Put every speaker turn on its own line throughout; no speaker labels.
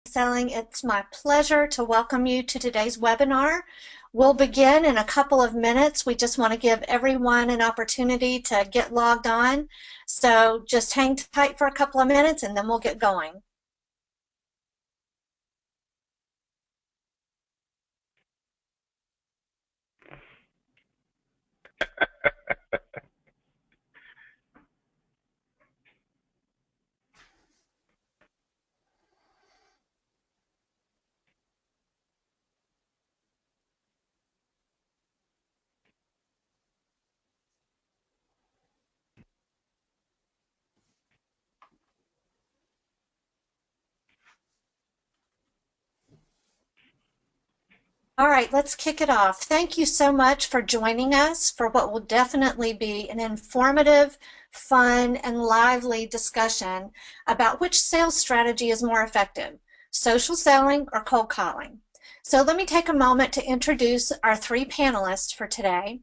Selling. It's my pleasure to welcome you to today's webinar. We'll begin in a couple of minutes. We just want to give everyone an opportunity to get logged on. So just hang tight for a couple of minutes and then we'll get going. All right, let's kick it off. Thank you so much for joining us for what will definitely be an informative, fun, and lively discussion about which sales strategy is more effective, social selling or cold calling. So let me take a moment to introduce our three panelists for today.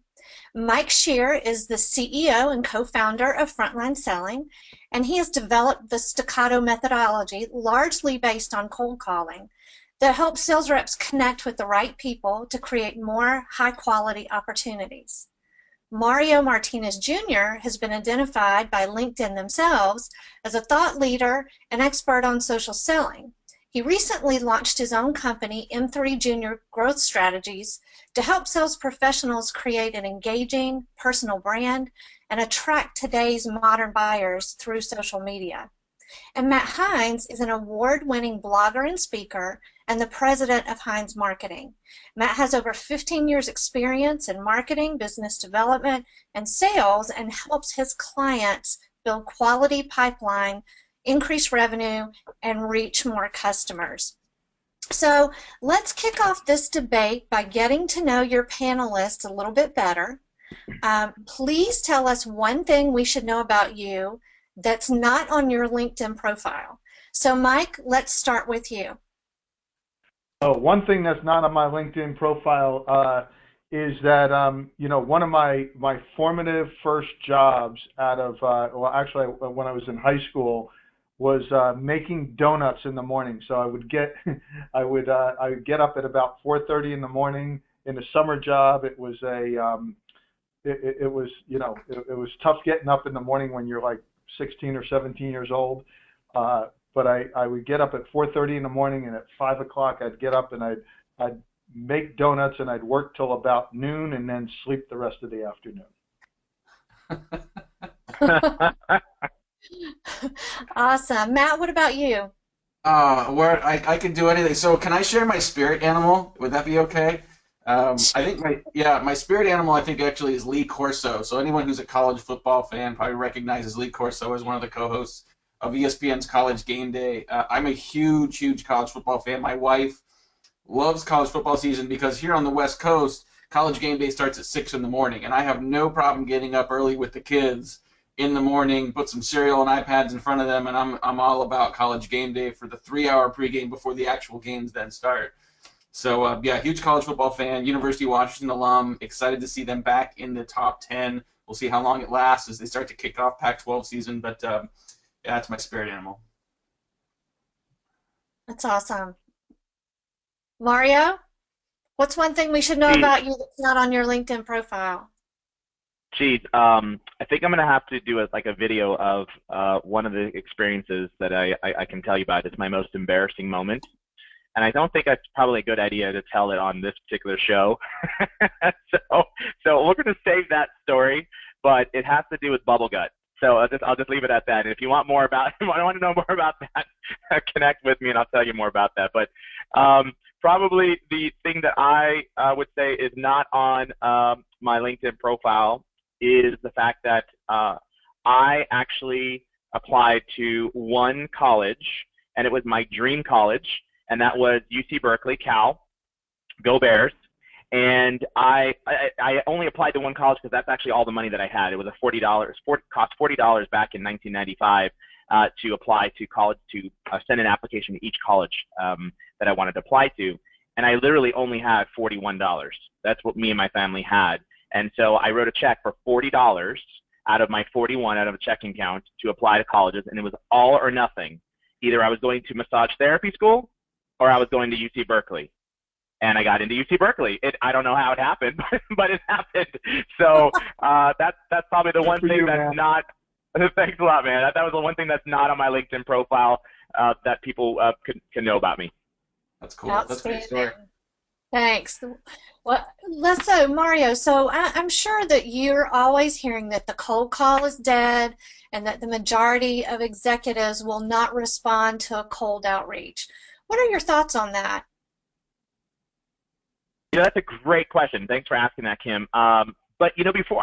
Mike Scher is the CEO and co-founder of Frontline Selling, and he has developed the staccato methodology largely based on cold calling that helps sales reps connect with the right people to create more high-quality opportunities. Mario Martinez Jr. has been identified by LinkedIn themselves as a thought leader and expert on social selling. He recently launched his own company, M3 Junior Growth Strategies, to help sales professionals create an engaging, personal brand and attract today's modern buyers through social media. And Matt Heinz is an award-winning blogger and speaker and the president of Heinz Marketing. Matt has over 15 years experience in marketing, business development, and sales, and helps his clients build quality pipeline, increase revenue, and reach more customers. So let's kick off this debate by getting to know your panelists a little bit better. Please tell us one thing we should know about you that's not on your LinkedIn profile. So Mike, let's start with you.
Oh, one thing that's not on my LinkedIn profile is that one of my formative first jobs out of well, actually when I was in high school was making donuts in the morning. So I would get I would get up at about 4:30 in the morning. In a summer job, it was it was tough getting up in the morning when you're like 16 or 17 years old. But I would get up at 4:30 in the morning, and at 5 o'clock I'd get up and I'd make donuts, and I'd work till about noon and then sleep the rest of the afternoon.
Awesome. Matt, what about you?
Where I can do anything. So can I share my spirit animal? Would that be okay? I think my spirit animal I think actually is Lee Corso. So anyone who's a college football fan probably recognizes Lee Corso as one of the co-hosts of ESPN's College Game Day. I'm a huge college football fan. My wife loves college football season because here on the West Coast, College Game Day starts at 6 in the morning, and I have no problem getting up early with the kids in the morning, put some cereal and iPads in front of them, and I'm all about College Game Day for the 3-hour pregame before the actual games then start. So yeah, huge college football fan, University of Washington alum, excited to see them back in the top 10. We'll see how long it lasts as they start to kick off Pac-12 season, but yeah, that's my spirit animal.
That's awesome. Mario, what's one thing we should know
Geez,
about you that's not on your LinkedIn profile?
I think I'm gonna have to do like a video of one of the experiences that I can tell you about. It's my most embarrassing moment, and I don't think that's probably a good idea to tell it on this particular show. so we're gonna save that story, but it has to do with bubble gut. So I'll just leave it at that. And if you want more about, I want to know more about that, connect with me and I'll tell you more about that. But probably the thing that I would say is not on my LinkedIn profile is the fact that I actually applied to one college, and it was my dream college, and that was UC Berkeley, Cal. Go Bears. And I only applied to one college because that's actually all the money that I had. It was a cost $40 back in 1995 to apply to college, to send an application to each college that I wanted to apply to. And I literally only had $41. That's what me and my family had. And so I wrote a check for $40 out of my 41 out of a checking account to apply to colleges, and it was all or nothing. Either I was going to massage therapy school or I was going to UC Berkeley. And I got into UC Berkeley. I don't know how it happened, but it happened. So that's probably the one thing that's not. Thanks a lot, man. That was the one thing that's not on my LinkedIn profile that people can know about me.
That's cool. That's a great story.
Thanks. Well, Mario, so I'm sure that you're always hearing that the cold call is dead and that the majority of executives will not respond to a cold outreach. What are your thoughts on that?
You know, that's a great question. Thanks for asking that, Kim. But you know, before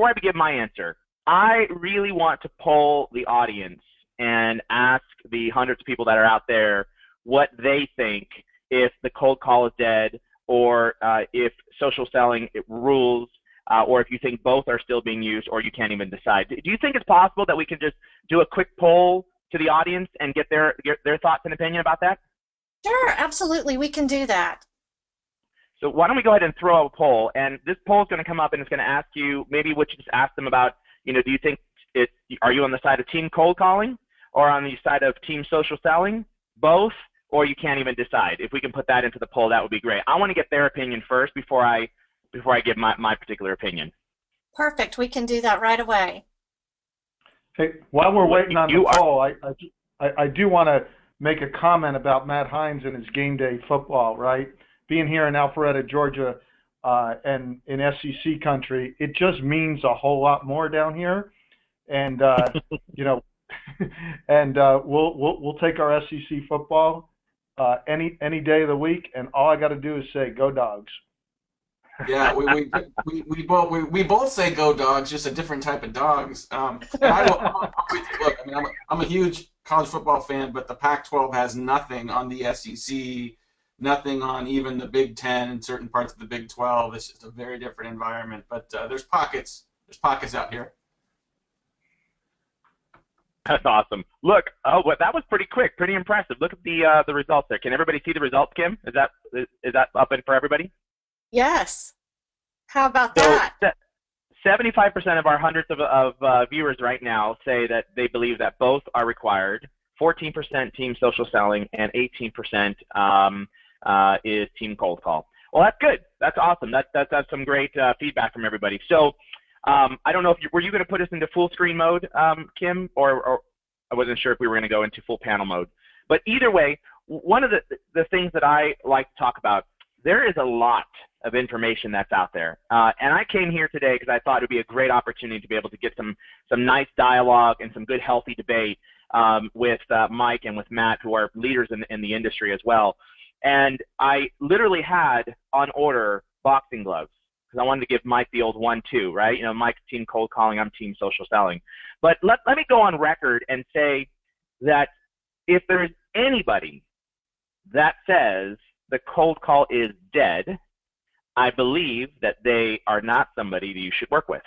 I begin my answer, I really want to poll the audience and ask the hundreds of people that are out there what they think if the cold call is dead, or if social selling rules, or if you think both are still being used, or you can't even decide. Do you think it's possible that we can just do a quick poll to the audience and get their thoughts and opinion about that?
Sure, absolutely, we can do that.
So why don't we go ahead and throw out a poll, and this poll is going to come up and it's going to ask you, maybe what you just asked them about, you know, do you think are you on the side of team cold calling or on the side of team social selling, both, or you can't even decide? If we can put that into the poll, that would be great. I want to get their opinion first before I give my particular opinion.
Perfect, we can do that right away.
Hey, while we're waiting on the poll, I do want to make a comment about Matt Heinz and his game day football, right? Being here in Alpharetta, Georgia, and in SEC country, it just means a whole lot more down here, and you know, and we'll take our SEC football any day of the week, and all I got to do is say go Dogs.
Yeah, we both say go Dogs, just a different type of dogs. Look, I mean, I'm a huge college football fan, but the Pac-12 has nothing on the SEC. Nothing on even the Big Ten and certain parts of the Big 12. It's just a very different environment. But there's pockets. There's pockets out here.
That's awesome. Look, well, that was pretty quick, pretty impressive. Look at the results there. Can everybody see the results, Kim? Is that up and for everybody?
Yes. How about that?
75% of our hundreds of viewers right now say that they believe that both are required. 14% team social selling, and 18% is team cold call. Well, that's good. That's awesome. That's some great feedback from everybody. So I don't know if were you going to put us into full screen mode, Kim, or I wasn't sure if we were going to go into full panel mode. But either way, one of the things that I like to talk about, there is a lot of information that's out there. And I came here today because I thought it would be a great opportunity to be able to get some nice dialogue and some good healthy debate with Mike and with Matt, who are leaders in the industry as well. And I literally had on order boxing gloves because I wanted to give Mike the old 1-2, right? You know, Mike's team cold calling, I'm team social selling. But let me go on record and say that if there's anybody that says the cold call is dead, I believe that they are not somebody that you should work with,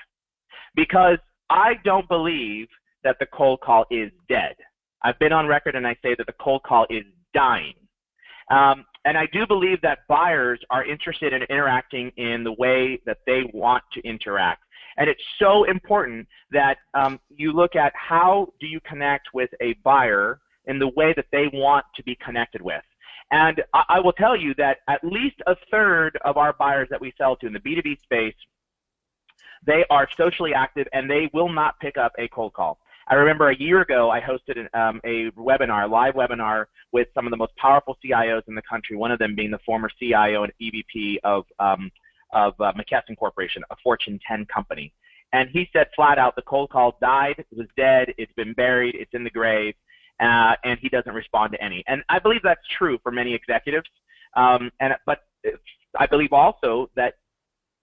because I don't believe that the cold call is dead. I've been on record and I say that the cold call is dying. And I do believe that buyers are interested in interacting in the way that they want to interact. And it's so important that you look at how do you connect with a buyer in the way that they want to be connected with. And I will tell you that at least a third of our buyers that we sell to in the B2B space, they are socially active and they will not pick up a cold call. I remember a year ago I hosted a webinar, live webinar, with some of the most powerful CIOs in the country, one of them being the former CIO and EVP of McKesson Corporation, a Fortune 10 company. And he said flat out, the cold call died, it was dead, it's been buried, it's in the grave, and he doesn't respond to any. And I believe that's true for many executives, but I believe also that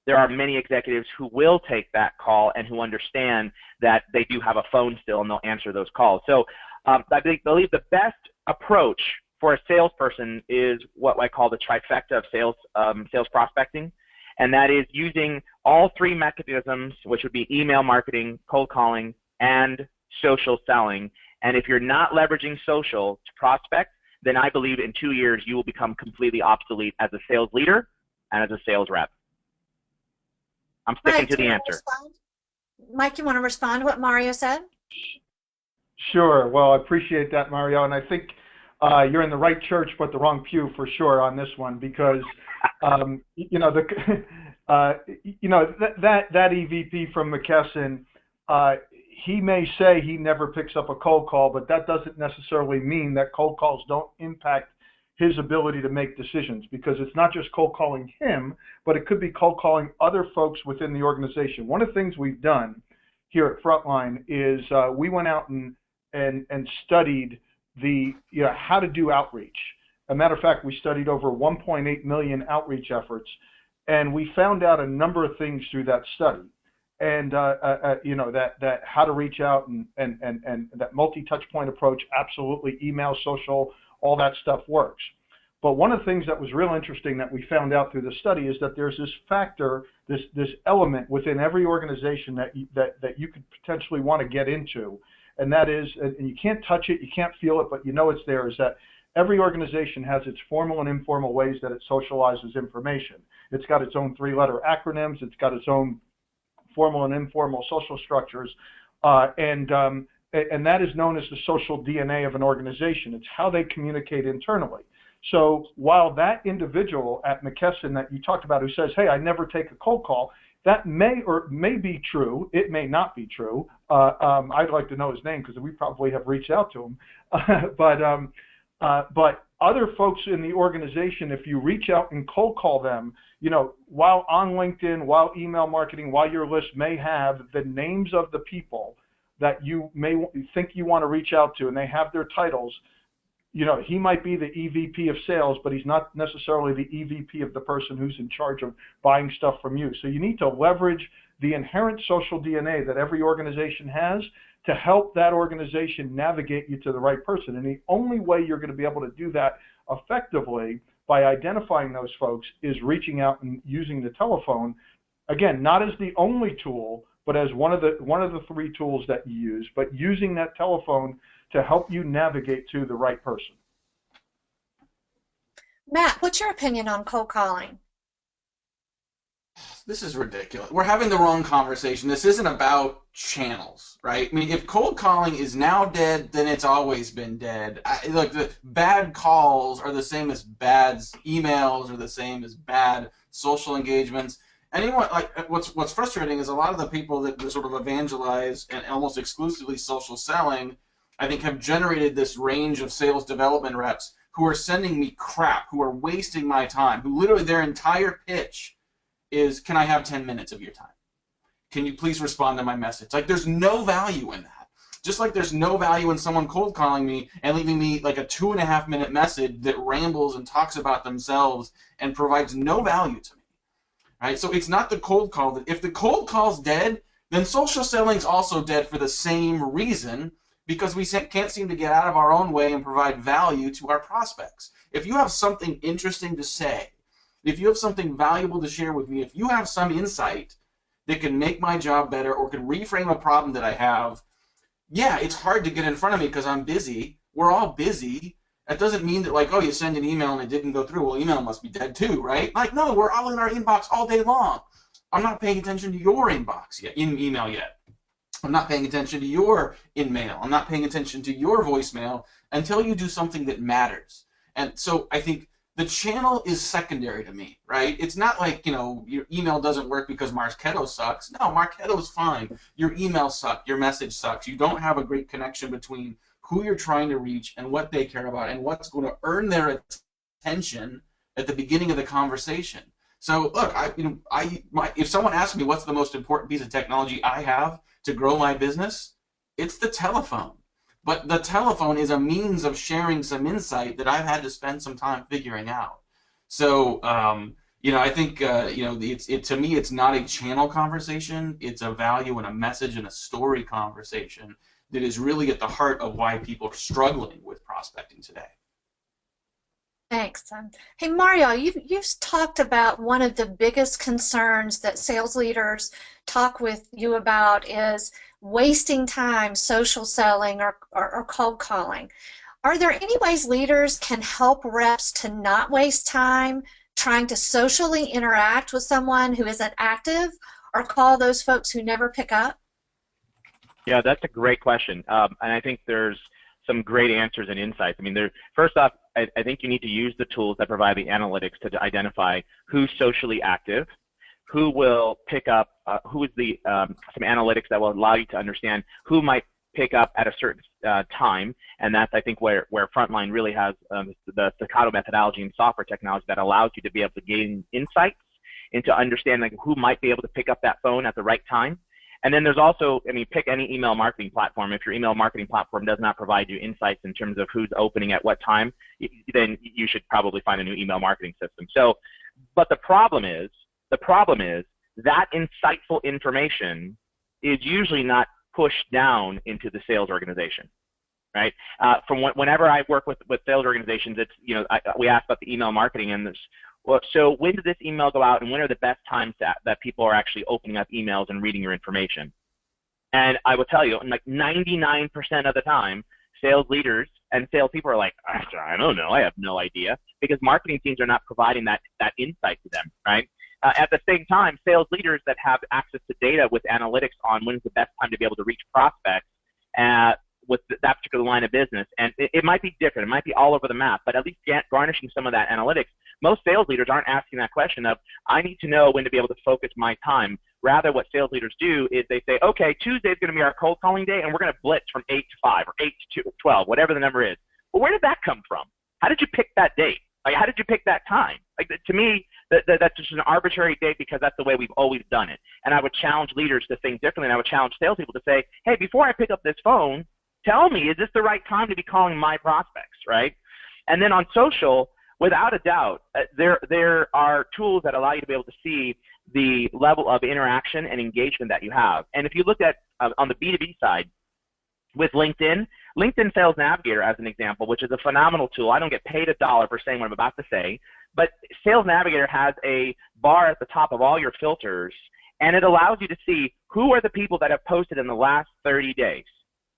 there are many executives who will take that call and who understand that they do have a phone still and they'll answer those calls. So I believe the best approach for a salesperson is what I call the trifecta of sales prospecting, and that is using all three mechanisms, which would be email marketing, cold calling, and social selling. And if you're not leveraging social to prospect, then I believe in 2 years you will become completely obsolete as a sales leader and as a sales rep. I'm sticking to the answer.
Mike, you want to respond to what Mario said?
Sure. Well, I appreciate that, Mario. And I think you're in the right church but the wrong pew for sure on this one, because you know that EVP from McKesson, he may say he never picks up a cold call, but that doesn't necessarily mean that cold calls don't impact his ability to make decisions, because it's not just cold calling him, but it could be cold calling other folks within the organization. One of the things we've done here at Frontline is we went out and studied how to do outreach. As a matter of fact, we studied over 1.8 million outreach efforts, and we found out a number of things through that study. And that how to reach out and that multi-touch point approach, absolutely, email, social, all that stuff works. But one of the things that was real interesting that we found out through the study is that there's this factor, this element within every organization that you could potentially want to get into, and that is, and you can't touch it, you can't feel it, but you know it's there, is that every organization has its formal and informal ways that it socializes information. It's got its own 3-letter acronyms, it's got its own formal and informal social structures, and that is known as the social DNA of an organization. It's how they communicate internally. So while that individual at McKesson that you talked about who says, hey, I never take a cold call, that may be true. It may not be true. I'd like to know his name because we probably have reached out to him. But other folks in the organization, if you reach out and cold call them, while on LinkedIn, while email marketing, while your list may have the names of the people that you may think you want to reach out to, and they have their titles, he might be the EVP of sales, but he's not necessarily the EVP of the person who's in charge of buying stuff from you. So you need to leverage the inherent social DNA that every organization has to help that organization navigate you to the right person. And the only way you're going to be able to do that effectively by identifying those folks is reaching out and using the telephone. Again, not as the only tool, but as one of the 3 tools that you use, but using that telephone to help you navigate to the right person.
Matt, what's your opinion on cold calling?
This is ridiculous. We're having the wrong conversation. This isn't about channels, right? I mean, if cold calling is now dead, then it's always been dead. Look, the bad calls are the same as bad emails, are the same as bad social engagements. Anyone, what's frustrating is a lot of the people that sort of evangelize and almost exclusively social selling, I think, have generated this range of sales development reps who are sending me crap, who are wasting my time, who literally their entire pitch is, can I have 10 minutes of your time? Can you please respond to my message? Like, there's no value in that. Just like there's no value in someone cold calling me and leaving me like a 2.5-minute message that rambles and talks about themselves and provides no value to me. Right? So it's not the cold call. If the cold call's dead, then social selling's also dead for the same reason, because we can't seem to get out of our own way and provide value to our prospects. If you have something interesting to say, if you have something valuable to share with me, if you have some insight that can make my job better or can reframe a problem that I have, yeah, it's hard to get in front of me because I'm busy. We're all busy. That doesn't mean that, like, oh, you send an email and it didn't go through. Well, email must be dead too, right? Like, no, we're all in our inbox all day long. I'm not paying attention to your inbox yet, in email yet. I'm not paying attention to your in-mail. I'm not paying attention to your voicemail until you do something that matters. And so I think the channel is secondary to me, right? It's not like, your email doesn't work because Marketo sucks. No, Marketo's fine. Your email sucks. Your message sucks. You don't have a great connection between who you're trying to reach and what they care about and what's going to earn their attention at the beginning of the conversation. So look, if someone asks me what's the most important piece of technology I have to grow my business, it's the telephone. But the telephone is a means of sharing some insight that I've had to spend some time figuring out. So, I think, to me, it's not a channel conversation. It's a value and a message and a story conversation that is really at the heart of why people are struggling with prospecting today.
Thanks. Hey, Mario, you've talked about one of the biggest concerns that sales leaders talk with you about is wasting time social selling or cold calling. Are there any ways leaders can help reps to not waste time trying to socially interact with someone who isn't active or call those folks who never pick up?
Yeah, that's a great question. And I think there's some great answers and insights. I mean, first off, I think you need to use the tools that provide the analytics to identify who's socially active, who will pick up, who is some analytics that will allow you to understand who might pick up at a certain time, and that's, I think, where Frontline really has the Staccato methodology and software technology that allows you to be able to gain insights into understanding who might be able to pick up that phone at the right time. And then there's also, I mean, pick any email marketing platform. If your email marketing platform does not provide you insights in terms of who's opening at what time, then you should probably find a new email marketing system. So, but the problem is that insightful information is usually not pushed down into the sales organization, right? Whenever I work with sales organizations, it's, you know, we ask about the email marketing and this. Well, so when did this email go out, and when are the best times that people are actually opening up emails and reading your information? And I will tell you, like 99% of the time, sales leaders and salespeople are like, I don't know, I have no idea, because marketing teams are not providing that insight to them, right? At the same time, sales leaders that have access to data with analytics on when's the best time to be able to reach prospects with that particular line of business, and it might be different, it might be all over the map, but at least garnishing some of that analytics. Most sales leaders aren't asking that question of, I need to know when to be able to focus my time. Rather, what sales leaders do is they say, okay, Tuesday is going to be our cold calling day, and we're going to blitz from 8 to 5 or 8 to 12, whatever the number is. Well, where did that come from? How did you pick that date? Like, how did you pick that time? Like, to me, that's just an arbitrary date because that's the way we've always done it. And I would challenge leaders to think differently, and I would challenge salespeople to say, hey, before I pick up this phone, tell me, is this the right time to be calling my prospects, right? And then on social, without a doubt, there are tools that allow you to be able to see the level of interaction and engagement that you have. And if you look at on the B2B side, with LinkedIn Sales Navigator as an example, which is a phenomenal tool. I don't get paid $1 for saying what I'm about to say, but Sales Navigator has a bar at the top of all your filters, and it allows you to see who are the people that have posted in the last 30 days.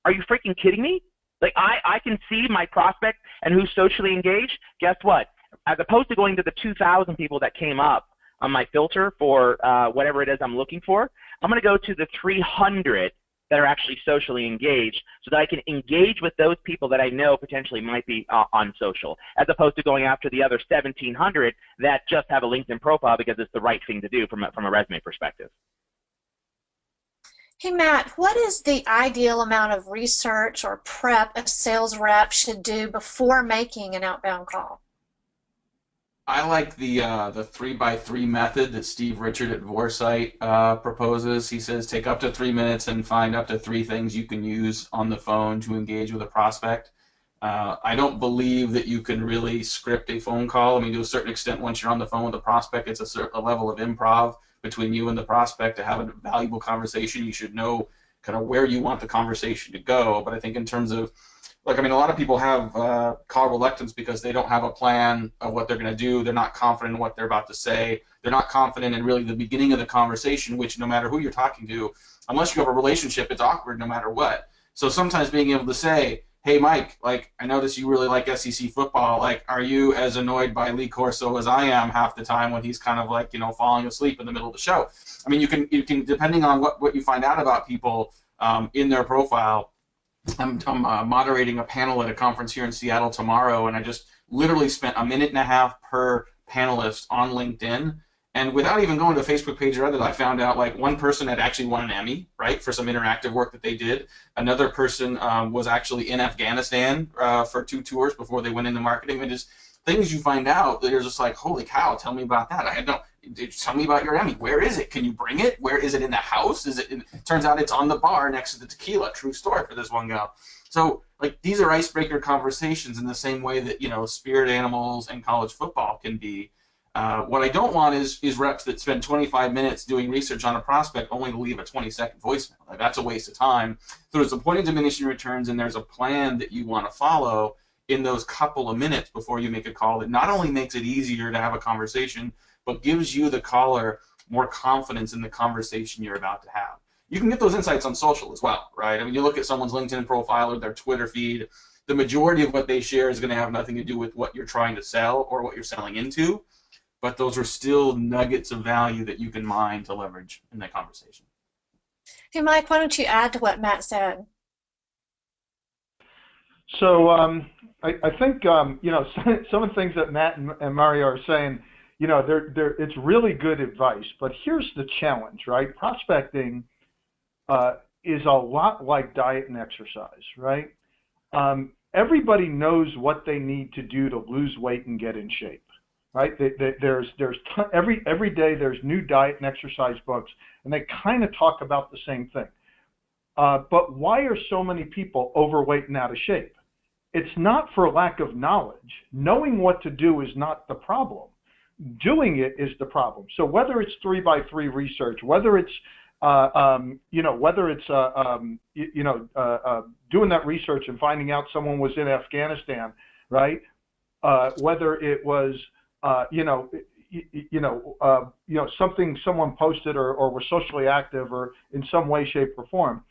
Are you freaking kidding me? Like, I can see my prospect and who's socially engaged. Guess what? As opposed to going to the 2,000 people that came up on my filter for whatever it is I'm looking for, I'm going to go to the 300 that are actually socially engaged so that I can engage with those people that I know potentially might be on social, as opposed to going after the other 1,700 that just have a LinkedIn profile because it's the right thing to do from a resume perspective.
Hey, Matt, what is the ideal amount of research or prep a sales rep should do before making an outbound call?
I like the 3x3 method that Steve Richard at Vorsight proposes. He says take up to 3 minutes and find up to 3 things you can use on the phone to engage with a prospect. I don't believe that you can really script a phone call. I mean, to a certain extent, once you're on the phone with a prospect, it's a level of improv between you and the prospect to have a valuable conversation. You should know kind of where you want the conversation to go. But I think in terms of, like, I mean, a lot of people have call reluctance because they don't have a plan of what they're going to do. They're not confident in what they're about to say. They're not confident in really the beginning of the conversation, which no matter who you're talking to, unless you have a relationship, it's awkward no matter what. So sometimes being able to say, hey, Mike, like, I notice you really like SEC football. Like, are you as annoyed by Lee Corso as I am half the time when he's kind of like, you know, falling asleep in the middle of the show? I mean, you can depending on what you find out about people in their profile. I'm moderating a panel at a conference here in Seattle tomorrow, and I just literally spent 1.5 minutes per panelist on LinkedIn. And without even going to a Facebook page or other, I found out like one person had actually won an Emmy, right, for some interactive work that they did. Another person was actually in Afghanistan for 2 tours before they went into marketing. And just things you find out that you're just like, holy cow, tell me about that. I had no. Tell me about your Emmy. Where is it? Can you bring it? Where is it in the house? Is it? Turns out it's on the bar next to the tequila. True story for this one gal. So like these are icebreaker conversations in the same way that, you know, spirit animals and college football can be. What I don't want is reps that spend 25 minutes doing research on a prospect only to leave a 20-second voicemail. Like, that's a waste of time. So there's a point of diminishing returns, and there's a plan that you want to follow in those couple of minutes before you make a call that not only makes it easier to have a conversation, but gives you, the caller, more confidence in the conversation you're about to have. You can get those insights on social as well, right? I mean, you look at someone's LinkedIn profile or their Twitter feed, the majority of what they share is going to have nothing to do with what you're trying to sell or what you're selling into, but those are still nuggets of value that you can mine to leverage in that conversation.
Hey, Mike, why don't you add to what Matt said?
So I think you know, some of the things that Matt and Mario are saying, you know, it's really good advice. But here's the challenge, right? Prospecting is a lot like diet and exercise, right? Everybody knows what they need to do to lose weight and get in shape, right? Every day there's new diet and exercise books, and they kind of talk about the same thing. But why are so many people overweight and out of shape? It's not for lack of knowledge. Knowing what to do is not the problem. Doing it is the problem. So whether it's 3x3 research, whether it's doing that research and finding out someone was in Afghanistan, right? Whether it was something someone posted or was socially active or in some way, shape, or form.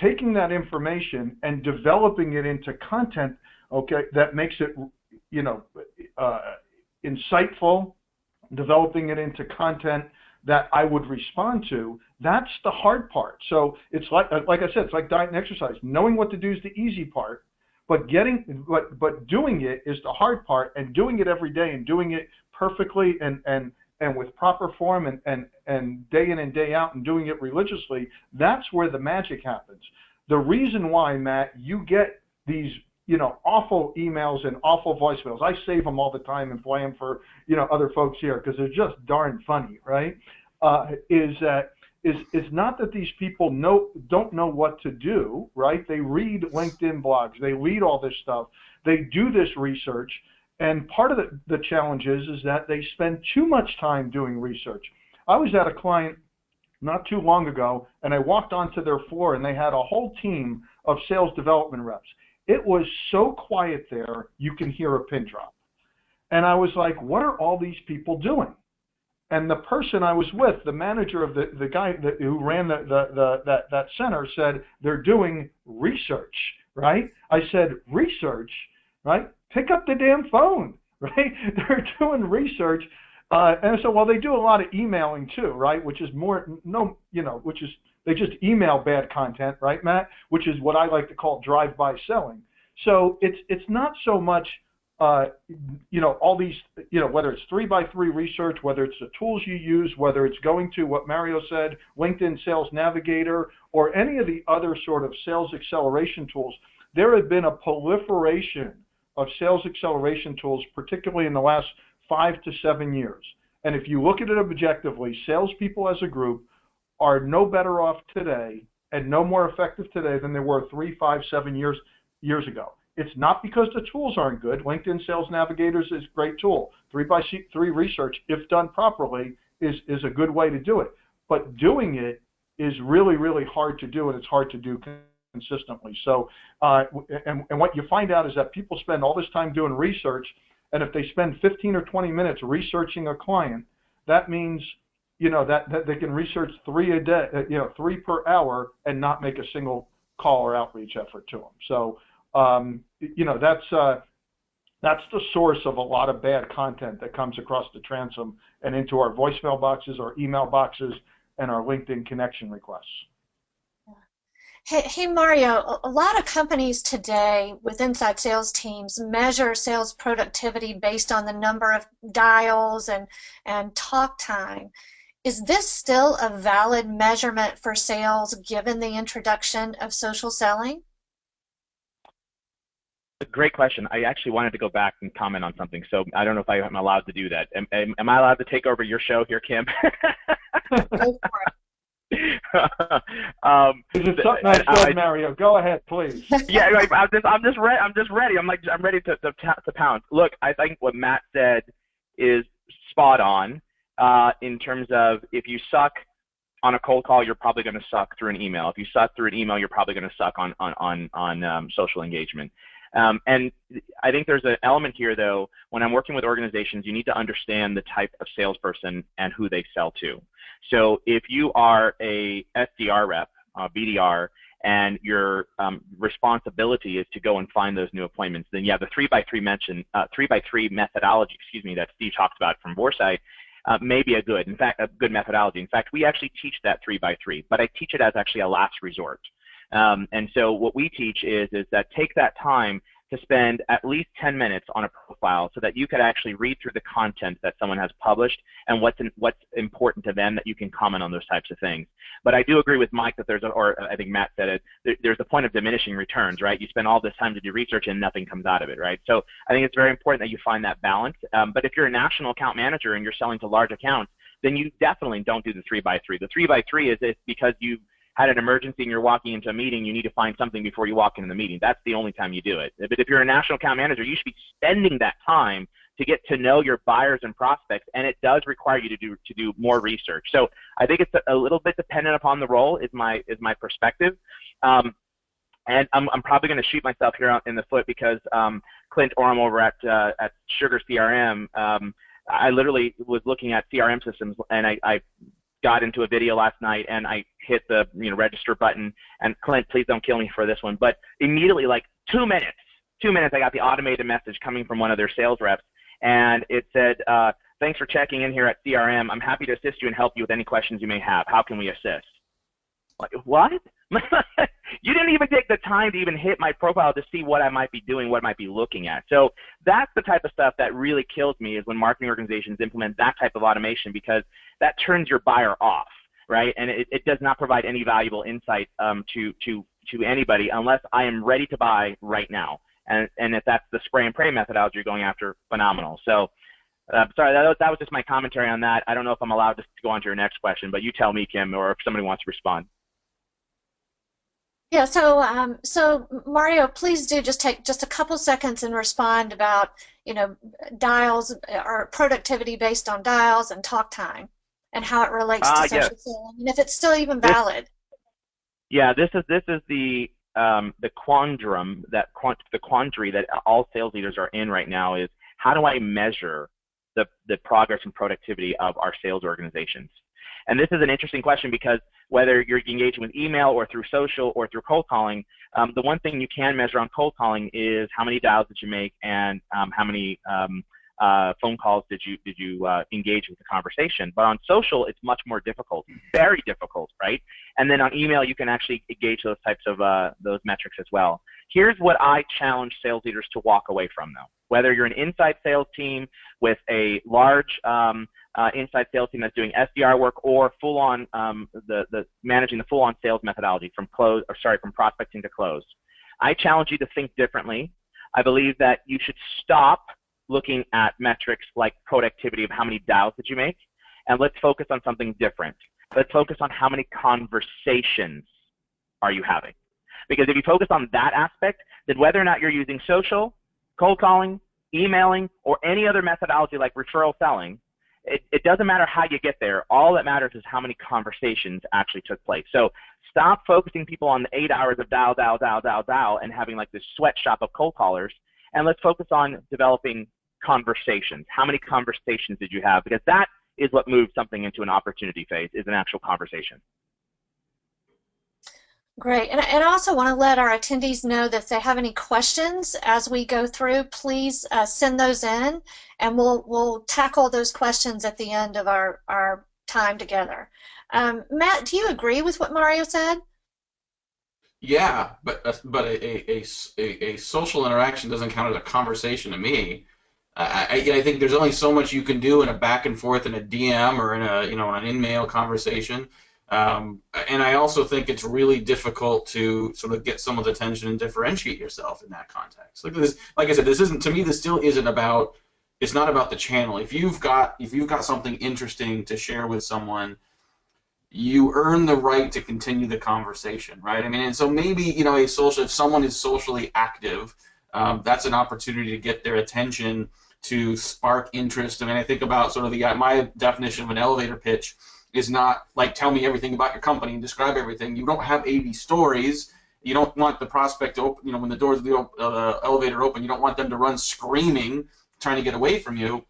Taking that information and developing it into content, okay, that makes it, insightful, developing it into content that I would respond to, that's the hard part. So it's like I said, it's like diet and exercise. Knowing what to do is the easy part, but doing it is the hard part, and doing it every day and doing it perfectly and with proper form and day in and day out and doing it religiously, that's where the magic happens. The reason why, Matt, you get these awful emails and awful voicemails, I save them all the time and play them for other folks here because they're just darn funny, right? Is not that these people don't know what to do, right? They read LinkedIn blogs, they read all this stuff, they do this research, and part of the challenge is that they spend too much time doing research. I was at a client not too long ago, and I walked onto their floor, and they had a whole team of sales development reps. It was so quiet there, you can hear a pin drop. And I was like, what are all these people doing? And the person I was with, the manager of the guy who ran that center, said, they're doing research, right? I said, research, right? Pick up the damn phone, right? They're doing research. And so, well, they do a lot of emailing too, right? Which is they just email bad content, right, Matt? Which is what I like to call drive-by selling. So it's not so much, all these, whether it's 3x3 research, whether it's the tools you use, whether it's going to what Mario said, LinkedIn Sales Navigator, or any of the other sort of sales acceleration tools. There have been a proliferation of sales acceleration tools, particularly in the last 5 to 7 years. And if you look at it objectively, salespeople as a group are no better off today and no more effective today than they were 3, 5, 7 years ago. It's not because the tools aren't good. LinkedIn Sales Navigators is a great tool. 3x3 research, if done properly, is a good way to do it. But doing it is really, really hard to do, and it's hard to do consistently. So, and what you find out is that people spend all this time doing research, and if they spend 15 or 20 minutes researching a client, that means that they can research 3 a day, 3 per hour, and not make a single call or outreach effort to them. So that's the source of a lot of bad content that comes across the transom and into our voicemail boxes, our email boxes, and our LinkedIn connection requests.
Hey, Mario, a lot of companies today with inside sales teams measure sales productivity based on the number of dials and talk time. Is this still a valid measurement for sales given the introduction of social selling?
Great question. I actually wanted to go back and comment on something, so I don't know if I'm allowed to do that. Am I allowed to take over your show here, Kim?
Go for it.
Is it something I said, Mario? Go ahead, please.
Yeah, I'm just ready. I'm ready to pounce. Look, I think what Matt said is spot on. In terms of if you suck on a cold call, you're probably going to suck through an email. If you suck through an email, you're probably going to suck on social engagement. And I think there's an element here, though, when I'm working with organizations, you need to understand the type of salesperson and who they sell to. So if you are a SDR rep, BDR, and your responsibility is to go and find those new appointments, then yeah, the 3x3 methodology, that Steve talked about from Vorsight, may be a good methodology. In fact, we actually teach that 3x3, but I teach it as actually a last resort. And so what we teach is that take that time to spend at least 10 minutes on a profile so that you could actually read through the content that someone has published and what's important to them, that you can comment on those types of things. But I do agree with Mike that or I think Matt said it, there's the point of diminishing returns, right? You spend all this time to do research and nothing comes out of it, right? So I think it's very important that you find that balance. But if you're a national account manager and you're selling to large accounts, then you definitely don't do the 3x3. The 3x3 is because you had an emergency and you're walking into a meeting, you need to find something before you walk into the meeting. That's the only time you do it. But if you're a national account manager, you should be spending that time to get to know your buyers and prospects, and it does require you to do more research. So I think it's a little bit dependent upon the role, is my perspective. And I'm probably going to shoot myself here in the foot because Clint Orem over at Sugar CRM, I literally was looking at CRM systems, and I got into a video last night and I hit the register button, and Clint, please don't kill me for this one, but immediately, like 2 minutes, I got the automated message coming from one of their sales reps, and it said, thanks for checking in here at CRM. I'm happy to assist you and help you with any questions you may have. How can we assist? Like, what? You didn't even take the time to even hit my profile to see what I might be doing, what I might be looking at. So that's the type of stuff that really kills me, is when marketing organizations implement that type of automation, because that turns your buyer off, right? And it does not provide any valuable insight to anybody unless I am ready to buy right now. And if that's the spray and pray methodology you're going after, phenomenal. So sorry, that was just my commentary on that. I don't know if I'm allowed to go on to your next question, but you tell me, Kim, or if somebody wants to respond.
Yeah, so Mario, please do just take just a couple seconds and respond about, dials or productivity based on dials and talk time and how it relates to social
yes.
selling, and if it's still even valid.
This is the quandary that all sales leaders are in right now, is how do I measure the progress and productivity of our sales organizations? And this is an interesting question, because whether you're engaging with email or through social or through cold calling, the one thing you can measure on cold calling is how many dials did you make, and how many phone calls did you engage with the conversation. But on social, it's much more difficult, very difficult, right? And then on email, you can actually engage those types of those metrics as well. Here's what I challenge sales leaders to walk away from, though. Whether you're an inside sales team with a large inside sales team that's doing SDR work, or full-on managing the full-on sales methodology from prospecting to close, I challenge you to think differently. I believe that you should stop looking at metrics like productivity of how many dials did you make, and let's focus on something different. Let's focus on how many conversations are you having. Because if you focus on that aspect, then whether or not you're using social, cold calling, emailing, or any other methodology like referral selling, it doesn't matter how you get there. All that matters is how many conversations actually took place. So stop focusing people on the 8 hours of dial, and having like this sweatshop of cold callers, and let's focus on developing conversations. How many conversations did you have? Because that is what moves something into an opportunity phase, is an actual conversation.
Great, and I also want to let our attendees know that if they have any questions as we go through, please send those in, and we'll tackle those questions at the end of our time together. Matt, do you agree with what Mario said?
Yeah, but a social interaction doesn't count as a conversation to me. I think there's only so much you can do in a back and forth in a DM or in an in-mail conversation. And I also think it's really difficult to sort of get someone's attention and differentiate yourself in that context. Like I said, this still isn't about. It's not about the channel. If you've got something interesting to share with someone, you earn the right to continue the conversation, right? I mean, and so maybe if someone is socially active, that's an opportunity to get their attention, to spark interest. I mean, I think about sort of my definition of an elevator pitch is not like tell me everything about your company and describe everything. You don't have 80 stories. You don't want the prospect to open, when the doors of the elevator open, you don't want them to run screaming, trying to get away from you.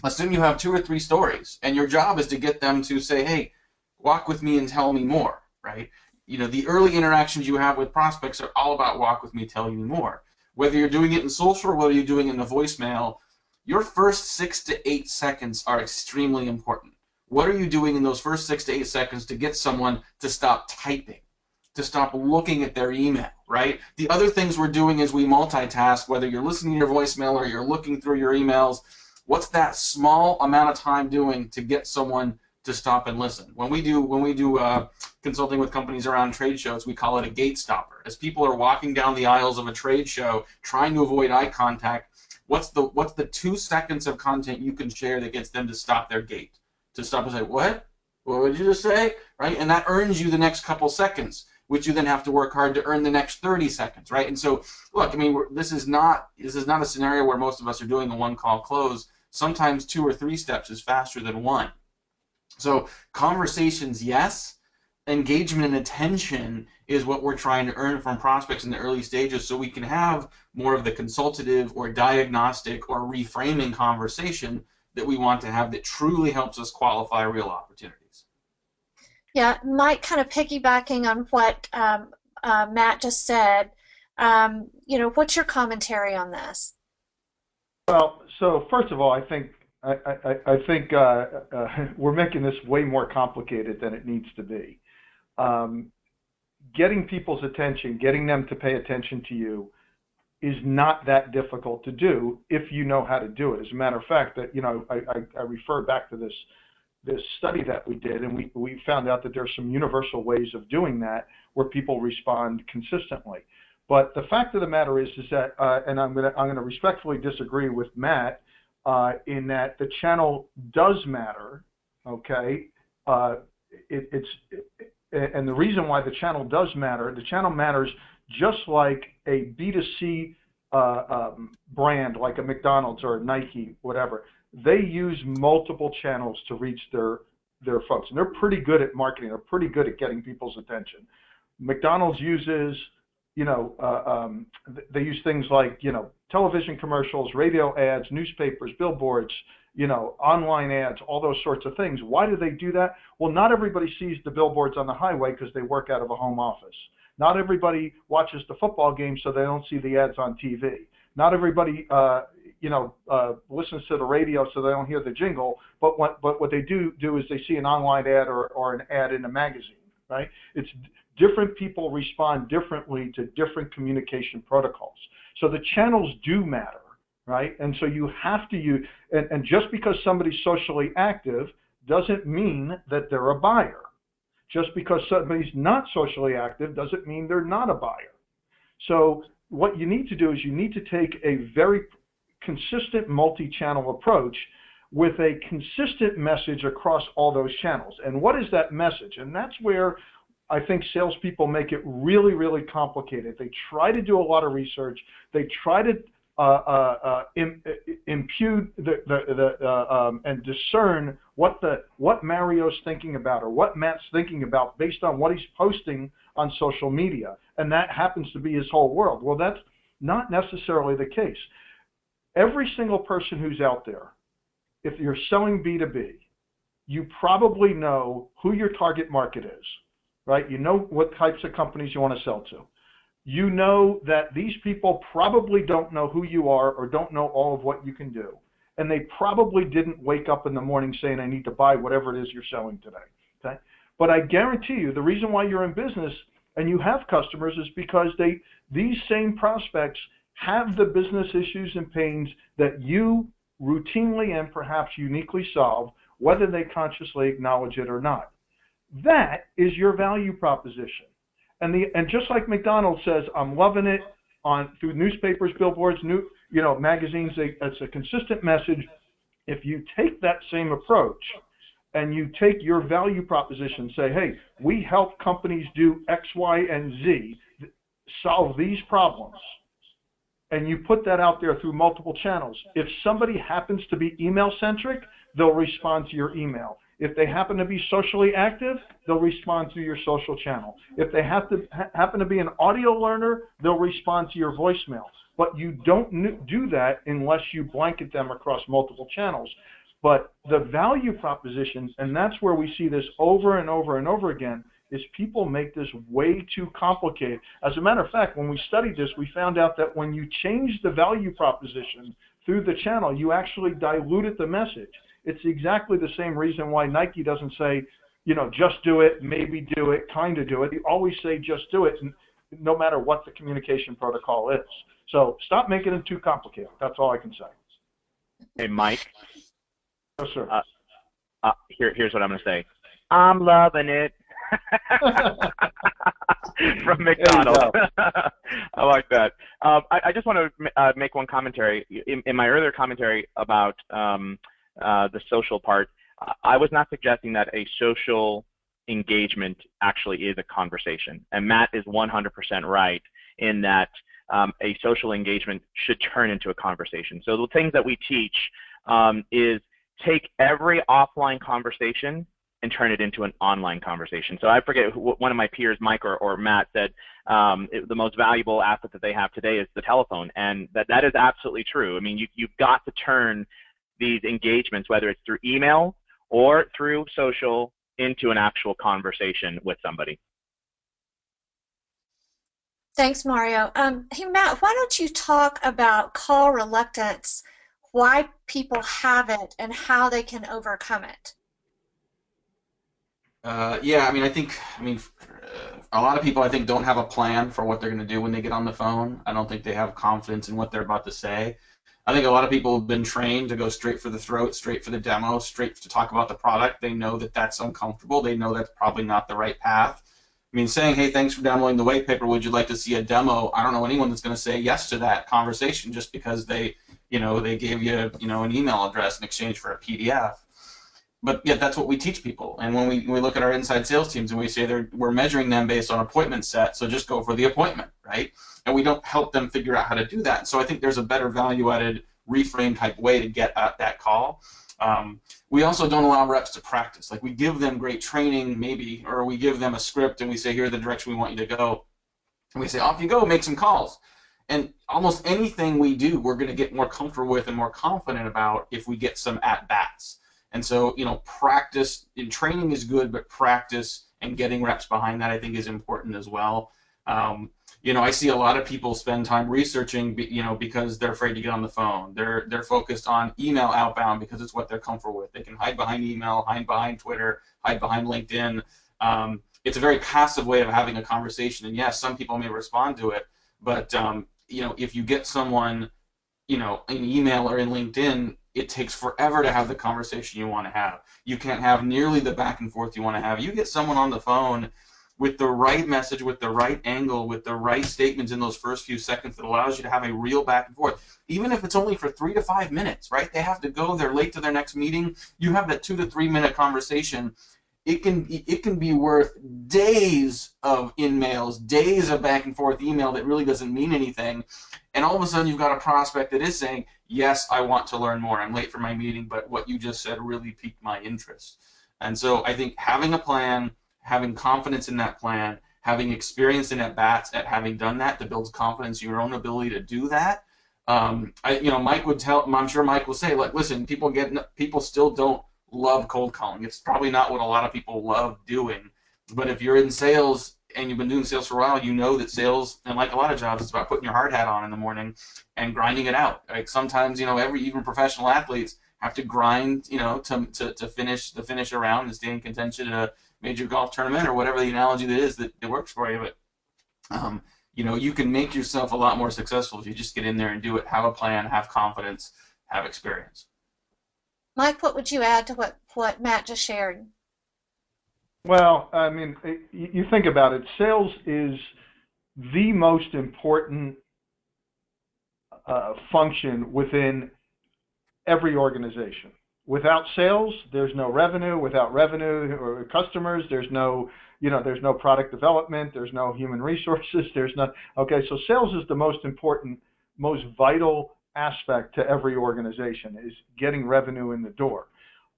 Assume you have 2 or 3 stories, and your job is to get them to say, hey, walk with me and tell me more, right? The early interactions you have with prospects are all about walk with me, tell me more. Whether you're doing it in social or whether you're doing it in the voicemail, your first 6 to 8 seconds are extremely important. What are you doing in those first 6 to 8 seconds to get someone to stop typing, to stop looking at their email, right? The other things we're doing is we multitask, whether you're listening to your voicemail or you're looking through your emails. What's that small amount of time doing to get someone to stop and listen? When we do consulting with companies around trade shows, we call it a gate stopper. As people are walking down the aisles of a trade show trying to avoid eye contact, what's the 2 seconds of content you can share that gets them to stop their gate, to stop and say, what did you just say, right? And that earns you the next couple seconds, which you then have to work hard to earn the next 30 seconds, right? And so, look, I mean, this is not a scenario where most of us are doing a one-call close. Sometimes 2 or 3 steps is faster than 1. So conversations, yes. Engagement and attention is what we're trying to earn from prospects in the early stages, so we can have more of the consultative or diagnostic or reframing conversation that we want to have that truly helps us qualify real opportunities.
Yeah, Mike, kind of piggybacking on what Matt just said, what's your commentary on this?
Well, so first of all, I think we're making this way more complicated than it needs to be. Getting people's attention, getting them to pay attention to you, is not that difficult to do if you know how to do it. As a matter of fact, that I refer back to this study that we did, and we found out that there's some universal ways of doing that where people respond consistently. But the fact of the matter is that, and I'm gonna respectfully disagree with Matt in that the channel does matter. Okay, and the reason why the channel does matter, the channel matters just like a B2C brand, like a McDonald's or a Nike, whatever. They use multiple channels to reach their folks, and they're pretty good at marketing. They're pretty good at getting people's attention. McDonald's uses, they use things like, television commercials, radio ads, newspapers, billboards, online ads, all those sorts of things. Why do they do that? Well, not everybody sees the billboards on the highway because they work out of a home office. Not everybody watches the football game, so they don't see the ads on TV. Not everybody, listens to the radio, so they don't hear the jingle. But what they do is they see an online ad or an ad in a magazine, right? It's different people respond differently to different communication protocols. So the channels do matter, right? And so you have to use, and just because somebody's socially active doesn't mean that they're a buyer. Just because somebody's not socially active doesn't mean they're not a buyer. So what you need to do is you need to take a very consistent multi-channel approach with a consistent message across all those channels. And what is that message? And that's where I think salespeople make it really, really complicated. They try to do a lot of research. They try to impute and discern what Mario's thinking about or what Matt's thinking about based on what he's posting on social media, and that happens to be his whole world. Well, that's not necessarily the case. Every single person who's out there, if you're selling B2B, you probably know who your target market is, right? You know what types of companies you want to sell to. You know that these people probably don't know who you are or don't know all of what you can do. And they probably didn't wake up in the morning saying, I need to buy whatever it is you're selling today. Okay? But I guarantee you the reason why you're in business and you have customers is because these same prospects have the business issues and pains that you routinely and perhaps uniquely solve, whether they consciously acknowledge it or not. That is your value proposition. And just like McDonald's says, I'm loving it through newspapers, billboards, magazines. It's a consistent message. If you take that same approach and you take your value proposition and say, hey, we help companies do X, Y, and Z, solve these problems, and you put that out there through multiple channels. If somebody happens to be email-centric, they'll respond to your email. If they happen to be socially active, they'll respond to your social channel. If they happen to be an audio learner, they'll respond to your voicemail. But you don't do that unless you blanket them across multiple channels. But the value proposition, and that's where we see this over and over and over again, is people make this way too complicated. As a matter of fact, when we studied this, we found out that when you change the value proposition through the channel, you actually diluted the message. It's exactly the same reason why Nike doesn't say, just do it, maybe do it, kind of do it. You always say just do it, no matter what the communication protocol is. So stop making it too complicated. That's all I can say.
Hey, Mike.
Yes, sir.
Here's what I'm going to say. I'm loving it. From McDonald's. I like that. I just want to make one commentary. In my earlier commentary about the social part, I was not suggesting that a social engagement actually is a conversation. And Matt is 100% right in that a social engagement should turn into a conversation. So the things that we teach is take every offline conversation and turn it into an online conversation. So I forget one of my peers, Mike or Matt, said the most valuable asset that they have today is the telephone, and that is absolutely true. I mean, you've got to turn these engagements, whether it's through email or through social, into an actual conversation with somebody.
Thanks, Mario. Hey, Matt, why don't you talk about call reluctance, why people have it, and how they can overcome it?
Yeah, I mean, a lot of people, I think, don't have a plan for what they're going to do when they get on the phone. I don't think they have confidence in what they're about to say. I think a lot of people have been trained to go straight for the throat, straight for the demo, straight to talk about the product. They know that that's uncomfortable. They know that's probably not the right path. I mean, saying, hey, thanks for downloading the white paper, would you like to see a demo? I don't know anyone that's going to say yes to that conversation just because they gave you, an email address in exchange for a PDF. But yet that's what we teach people. And when we look at our inside sales teams and we say we're measuring them based on appointment set, so just go for the appointment, right? And we don't help them figure out how to do that. So I think there's a better value-added reframe type way to get at that call. We also don't allow reps to practice. Like, we give them great training maybe, or we give them a script and we say, here's the direction we want you to go. And we say, off you go, make some calls. And almost anything we do, we're going to get more comfortable with and more confident about if we get some at-bats. And so, practice in training is good, but practice and getting reps behind that, I think, is important as well. I see a lot of people spend time researching, because they're afraid to get on the phone. They're focused on email outbound because it's what they're comfortable with. They can hide behind email, hide behind Twitter, hide behind LinkedIn. It's a very passive way of having a conversation. And yes, some people may respond to it, but if you get someone, in email or in LinkedIn, it takes forever to have the conversation you want to have. You can't have nearly the back and forth you want to have. You get someone on the phone with the right message, with the right angle, with the right statements in those first few seconds that allows you to have a real back and forth, even if it's only for 3 to 5 minutes, right? They have to go, they're late to their next meeting. You have that 2 to 3 minute conversation. It can be worth days of in-mails, days of back and forth email that really doesn't mean anything. And all of a sudden you've got a prospect that is saying, yes, I want to learn more. I'm late for my meeting, but what you just said really piqued my interest. And so I think having a plan, having confidence in that plan, having experience in at-bats at having done that builds confidence in your own ability to do that. Mike would tell, I'm sure Mike will say, like, listen, people still don't love cold calling. It's probably not what a lot of people love doing. But if you're in sales and you've been doing sales for a while, you know that sales, and like a lot of jobs, it's about putting your hard hat on in the morning and grinding it out. Like, sometimes, even professional athletes have to grind, to finish a round and stay in contention at a major golf tournament or whatever the analogy that is that it works for you. But you can make yourself a lot more successful if you just get in there and do it. Have a plan, have confidence, have experience.
Mike, what would you add to what Matt just shared?
Well, I mean, you think about it. Sales is the most important function within every organization. Without sales, there's no revenue. Without revenue or customers, there's no product development. There's no human resources. Okay, so sales is the most important, most vital aspect to every organization, is getting revenue in the door.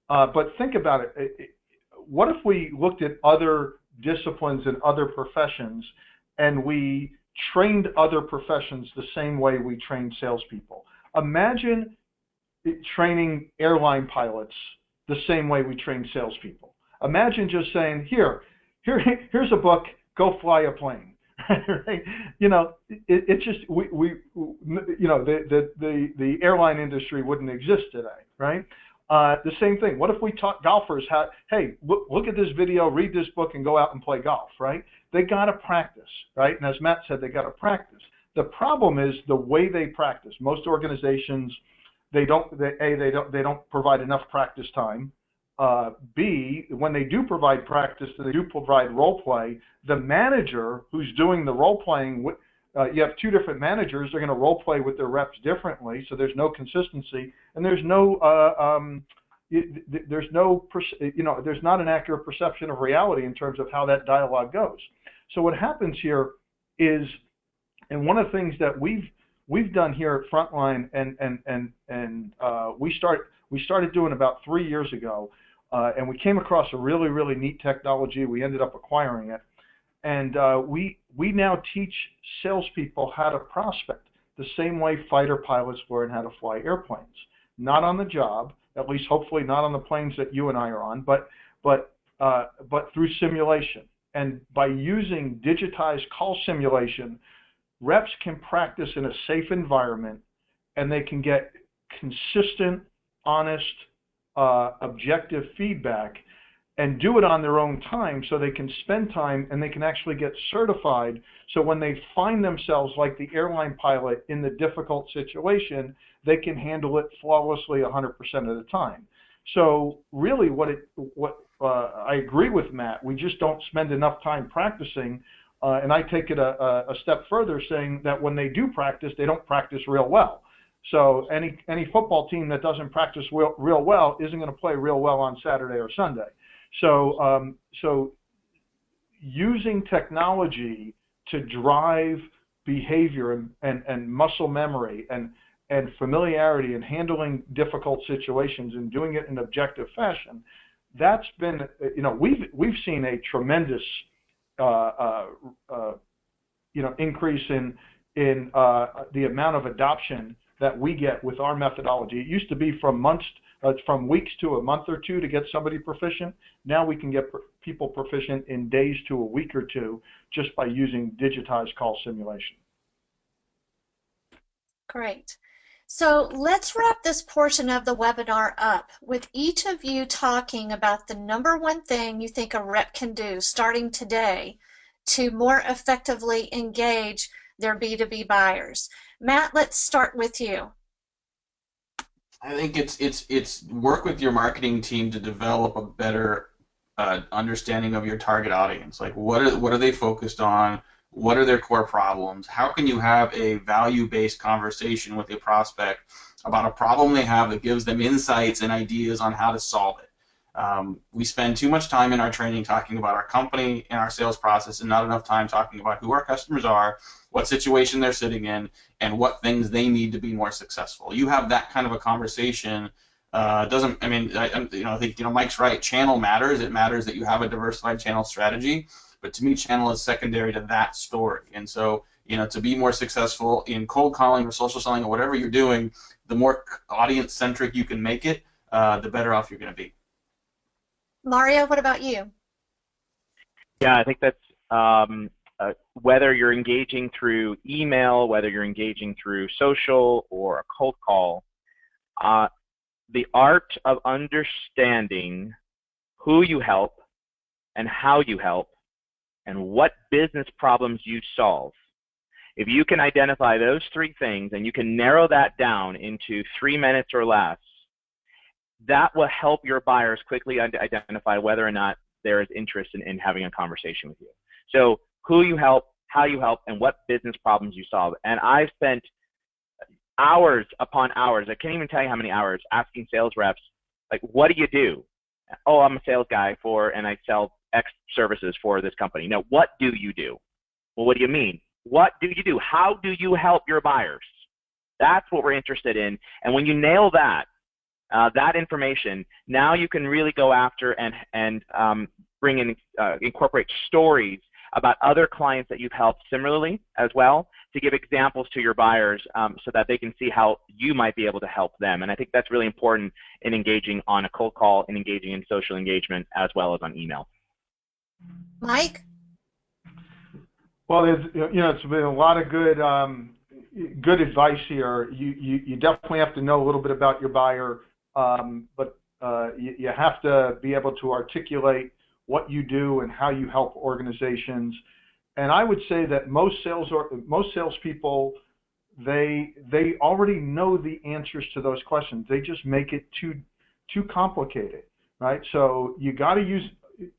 But think about it. What if we looked at other disciplines and other professions and we trained other professions the same way we train salespeople? Imagine training airline pilots the same way we train salespeople. Imagine just saying, here's a book, go fly a plane. Right? It's just the airline industry wouldn't exist today, right? The same thing. What if we taught golfers how, hey, look at this video, read this book, and go out and play golf, right? They got to practice, right? And as Matt said, they got to practice. The problem is the way they practice. Most organizations, they don't provide enough practice time. B, when they do provide practice, they do provide role play. The manager who's doing the role playing, you have two different managers. They're going to role play with their reps differently, so there's no consistency, and there's not an accurate perception of reality in terms of how that dialogue goes. So what happens here is, and one of the things that we've done here at Frontline, and we started doing about 3 years ago, and we came across a really, really neat technology. We ended up acquiring it, and we now teach salespeople how to prospect the same way fighter pilots learn how to fly airplanes. Not on the job, at least hopefully not on the planes that you and I are on, but through simulation. And by using digitized call simulation, reps can practice in a safe environment, and they can get consistent, honest, objective feedback, and do it on their own time, so they can spend time and they can actually get certified. So when they find themselves like the airline pilot in the difficult situation, they can handle it flawlessly 100% of the time. So really, I agree with Matt. We just don't spend enough time practicing, and I take it a step further, saying that when they do practice, they don't practice real well. So any football team that doesn't practice real well isn't going to play real well on Saturday or Sunday. So using technology to drive behavior and muscle memory and familiarity and handling difficult situations and doing it in an objective fashion, that's been, we've seen a tremendous increase in the amount of adoption that we get with our methodology. It used to be from weeks to a month or two to get somebody proficient. Now we can get people proficient in days to a week or two just by using digitized call simulation.
Great. So let's wrap this portion of the webinar up with each of you talking about the number one thing you think a rep can do starting today to more effectively engage their B2B buyers. Matt, let's start with you.
I think it's work with your marketing team to develop a better understanding of your target audience. Like what are they focused on? What are their core problems? How can you have a value-based conversation with a prospect about a problem they have that gives them insights and ideas on how to solve it? We spend too much time in our training talking about our company and our sales process and not enough time talking about who our customers are, what situation they're sitting in, and what things they need to be more successful. You have that kind of a conversation. I think Mike's right. Channel matters. It matters that you have a diversified channel strategy. But to me, channel is secondary to that story. And so, to be more successful in cold calling or social selling or whatever you're doing, the more audience-centric you can make it, the better off you're going to be.
Mario, what about you?
Yeah, I think that's whether you're engaging through email, whether you're engaging through social or a cold call, the art of understanding who you help and how you help and what business problems you solve. If you can identify those three things and you can narrow that down into 3 minutes or less, that will help your buyers quickly identify whether or not there is interest in having a conversation with you. So who you help, how you help, and what business problems you solve. And I've spent hours upon hours, I can't even tell you how many hours, asking sales reps, like, what do you do? Oh, I'm a sales guy and I sell X services for this company. No, what do you do? Well, what do you mean? What do you do? How do you help your buyers? That's what we're interested in. And when you nail that, that information, now you can really go after and bring in, incorporate stories about other clients that you've helped similarly as well, to give examples to your buyers so that they can see how you might be able to help them. And I think that's really important in engaging on a cold call and engaging in social engagement as well as on email.
Mike?
Well, it's been a lot of good advice here. You definitely have to know a little bit about your buyer. but you have to be able to articulate what you do and how you help organizations. And I would say that most salespeople, they already know the answers to those questions. They just make it too complicated, right? So you got to use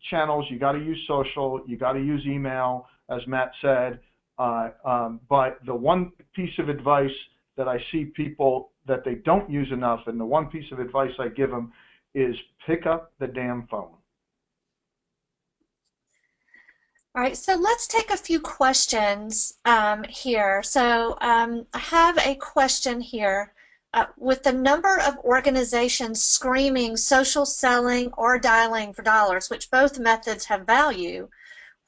channels, you got to use social, you got to use email, as Matt said. But the one piece of advice that I see people that they don't use enough, and the one piece of advice I give them is pick up the damn phone.
All right, so let's take a few questions here. So I have a question here. With the number of organizations screaming social selling or dialing for dollars, which both methods have value,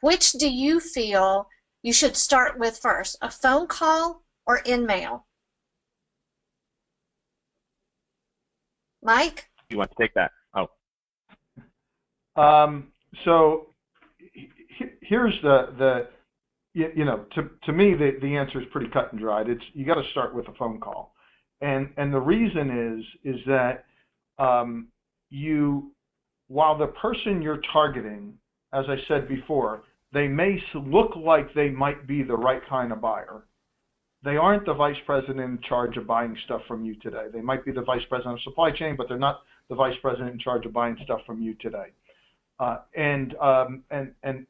which do you feel you should start with first, a phone call or in-mail? Mike?
You want to take that? Oh.
So here's to me the answer is pretty cut and dried. You got to start with a phone call, and the reason is that while the person you're targeting, as I said before, they may look like they might be the right kind of buyer. They aren't the vice president in charge of buying stuff from you today. They might be the vice president of supply chain, but they're not the vice president in charge of buying stuff from you today. And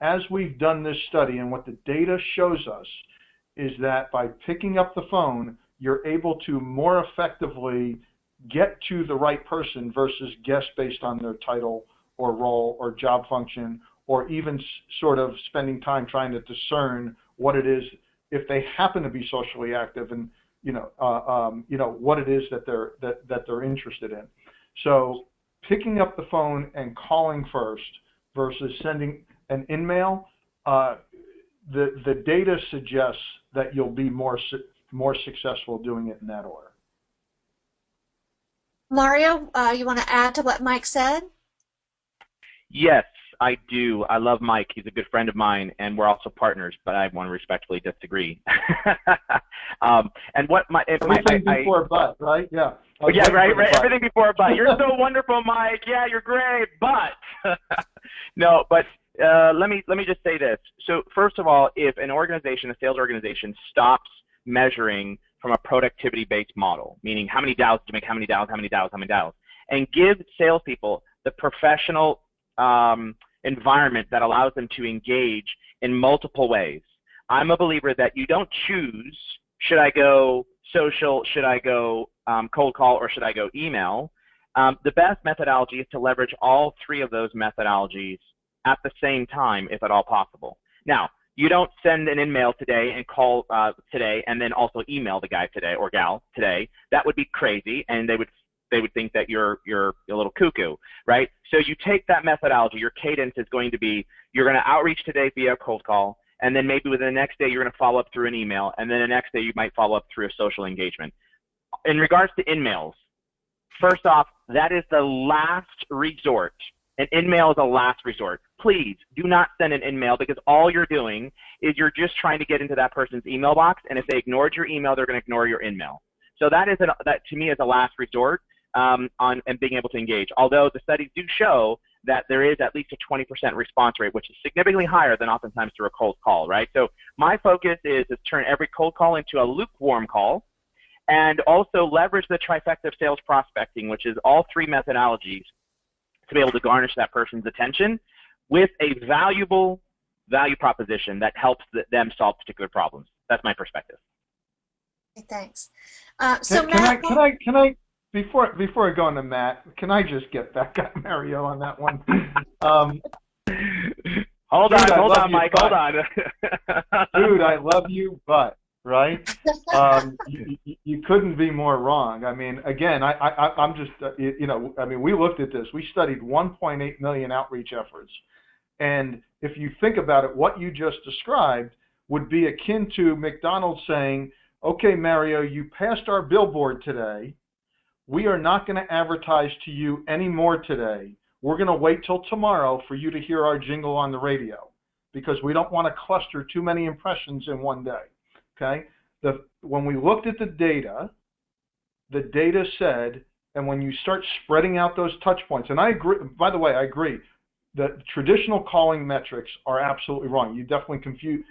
as we've done this study, and what the data shows us is that by picking up the phone, you're able to more effectively get to the right person versus guess based on their title or role or job function, or even sort of spending time trying to discern what it is, if they happen to be socially active, and what it is that they're interested in. So picking up the phone and calling first versus sending an in-mail, the data suggests that you'll be more successful doing it in that order.
Mario, you want to add to what Mike said?
Yes, I do. I love Mike. He's a good friend of mine, and we're also partners, but I want to respectfully disagree. And what
everything before but, right? Yeah.
Oh, yeah, right. Everything before but. You're so wonderful, Mike. Yeah, you're great, but no. But let me just say this. So first of all, if an organization, a sales organization, stops measuring from a productivity-based model, meaning how many dials to make, how many dials, and give salespeople the professional environment that allows them to engage in multiple ways. I'm a believer that you don't choose, should I go social, should I go cold call, or should I go email? The best methodology is to leverage all three of those methodologies at the same time, if at all possible. Now, you don't send an in-mail today and call today and then also email the guy today or gal today. That would be crazy, and they would think that you're a little cuckoo, right? So you take that methodology. Your cadence is going to be, you're going to outreach today via a cold call, and then maybe within the next day you're going to follow up through an email, and then the next day you might follow up through a social engagement. In regards to in-mails, first off, that is the last resort. An in-mail is a last resort. Please do not send an in-mail, because all you're doing is you're just trying to get into that person's email box, and if they ignored your email, they're going to ignore your in-mail. So that to me is a last resort and being able to engage. Although the studies do show that there is at least a 20% response rate, which is significantly higher than oftentimes through a cold call, right? So my focus is to turn every cold call into a lukewarm call, and also leverage the trifecta of sales prospecting, which is all three methodologies, to be able to garnish that person's attention with a valuable value proposition that helps them solve particular problems. That's my perspective.
Okay, thanks.
So Matt, can I before I go on to Matt, can I just get back at Mario on that one?
Hold on, Mike. Hold on.
Dude, I love you, but right? You couldn't be more wrong. I mean, again, I'm just, I mean, we looked at this. We studied 1.8 million outreach efforts. And if you think about it, what you just described would be akin to McDonald's saying, okay, Mario, you passed our billboard today. We are not going to advertise to you anymore today. We're going to wait till tomorrow for you to hear our jingle on the radio, because we don't want to cluster too many impressions in one day. Okay? When we looked at the data said And when you start spreading out those touch points, and I agree, by the way, I agree, the traditional calling metrics are absolutely wrong. You definitely confuse,